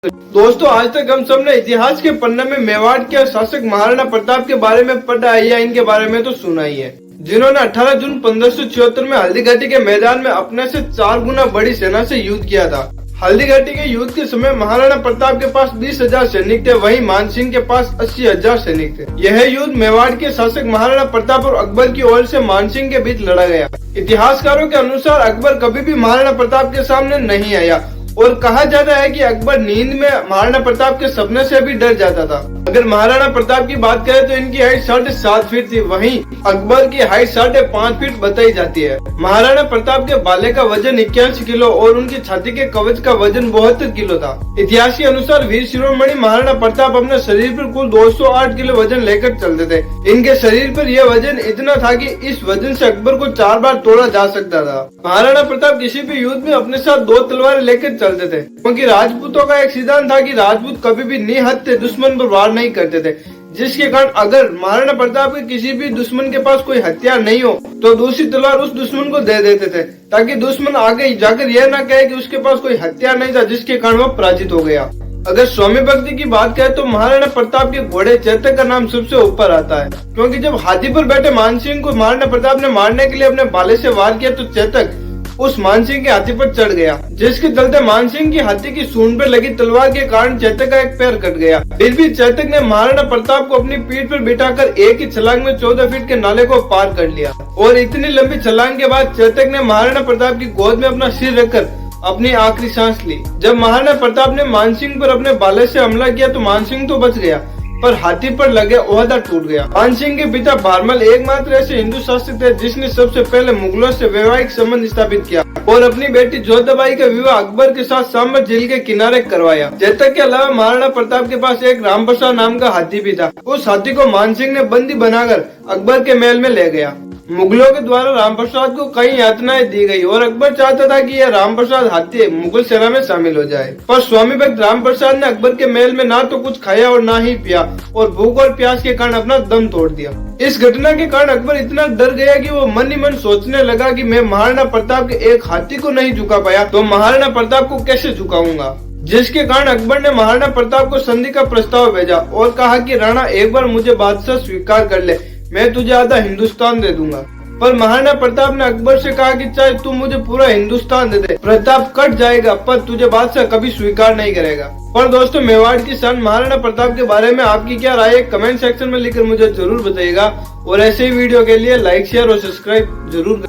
दोस्तों, आज तक हम सब ने इतिहास के पन्ने में मेवाड़ के शासक महाराणा प्रताप के बारे में पढ़ा है या इनके बारे में तो सुना ही है, जिन्होंने 18 जून 1576 में हल्दी घाटी के मैदान में अपने से 4 गुना बड़ी सेना से युद्ध किया था। हल्दी घाटी के युद्ध के समय महाराणा प्रताप के पास 20,000 सैनिक थे, वहीं मानसिंह के पास 80,000 सैनिक थे। यह युद्ध मेवाड़ के शासक महाराणा प्रताप और अकबर की ओर से मानसिंह के बीच लड़ा गया। इतिहासकारों के अनुसार अकबर कभी भी महाराणा प्रताप के सामने नहीं आया और कहा जाता है कि अकबर नींद में महाराणा प्रताप के सपने से भी डर जाता था। अगर महाराणा प्रताप की बात करें तो इनकी हाइट 7.5 फीट थी, वहीं अकबर की हाइट 5.5 फीट बताई जाती है। महाराणा प्रताप के बाले का वजन 81 किलो और उनकी छाती के कवच का वजन 72 किलो था। इतिहास के अनुसार वीर शिरोमणि महाराणा प्रताप अपने शरीर पर कुल 208 किलो वजन लेकर चलते थे। इनके शरीर पर यह वजन इतना था कि इस वजन से अकबर को 4 बार तोड़ा जा सकता था। महाराणा प्रताप किसी भी युद्ध में अपने साथ 2 तलवारें लेकर चलते थे, क्योंकि राजपूतों का एक सिद्धांत था कि राजपूत कभी भी निहत्थे दुश्मन पर वार नहीं करते थे, जिसके कारण अगर महाराणा प्रताप के किसी भी दुश्मन के पास कोई हथियार नहीं हो तो दूसरी तलवार उस दुश्मन को दे देते थे, ताकि दुश्मन आगे जाकर यह ना कहे कि उसके पास कोई हथियार नहीं था, जिसके कारण वह पराजित हो गया। अगर स्वामी भक्ति की बात करें तो महाराणा प्रताप के घोड़े चेतक का नाम सबसे ऊपर आता है, क्योंकि जब हाथी पर बैठे मानसिंह को महाराणा प्रताप ने मारने के लिए अपने भाले से वार किया तो चेतक उस मानसिंह के हाथी पर चढ़ गया, जिसके चलते मानसिंह की हाथी की सूंड पर लगी तलवार के कारण चेतक का एक पैर कट गया। फिर भी चेतक ने महाराणा प्रताप को अपनी पीठ पर बिठाकर एक ही छलांग में 14 फीट के नाले को पार कर लिया और इतनी लंबी छलांग के बाद चेतक ने महाराणा प्रताप की गोद में अपना सिर रखकर अपनी आखिरी सांस ली। जब महाराणा प्रताप ने मानसिंह पर अपने भाले से हमला किया तो मानसिंह तो बच गया, पर हाथी पर लगे ओहदा टूट गया। मानसिंह के पिता भारमल एकमात्र ऐसे हिंदू शासक थे जिसने सबसे पहले मुगलों से वैवाहिक संबंध स्थापित किया और अपनी बेटी जोधाबाई का विवाह अकबर के साथ सांबर झील के किनारे करवाया। चेतक के अलावा महाराणा प्रताप के पास एक रामप्रसाद नाम का हाथी भी था। उस हाथी को मानसिंह ने बंदी बनाकर अकबर के महल में ले गया। मुगलों के द्वारा रामप्रसाद को कई यातनाएं दी गई और अकबर चाहता था कि यह रामप्रसाद हाथी मुगल सेना में शामिल हो जाए, पर स्वामी भक्त रामप्रसाद ने अकबर के महल में ना तो कुछ खाया और ना ही पिया और भूख और प्यास के कारण अपना दम तोड़ दिया। इस घटना के कारण अकबर इतना डर गया कि वो मन ही मन सोचने लगा कि मैं महाराणा प्रताप के एक हाथी को नहीं झुका पाया तो महाराणा प्रताप को कैसे झुकाऊंगा, जिसके कारण अकबर ने महाराणा प्रताप को संधि का प्रस्ताव भेजा और कहा कि राणा एक बार मुझे बादशाह स्वीकार कर ले, मैं तुझे आधा हिंदुस्तान दे दूंगा। पर महाराणा प्रताप ने अकबर से कहा कि चाहे तू मुझे पूरा हिंदुस्तान दे दे, प्रताप कट जाएगा पर तुझे बादशाह कभी स्वीकार नहीं करेगा। पर दोस्तों, मेवाड़ की शान महाराणा प्रताप के बारे में आपकी क्या राय है, कमेंट सेक्शन में लिखकर मुझे जरूर बताइएगा और ऐसे ही वीडियो के लिए लाइक शेयर और सब्सक्राइब जरूर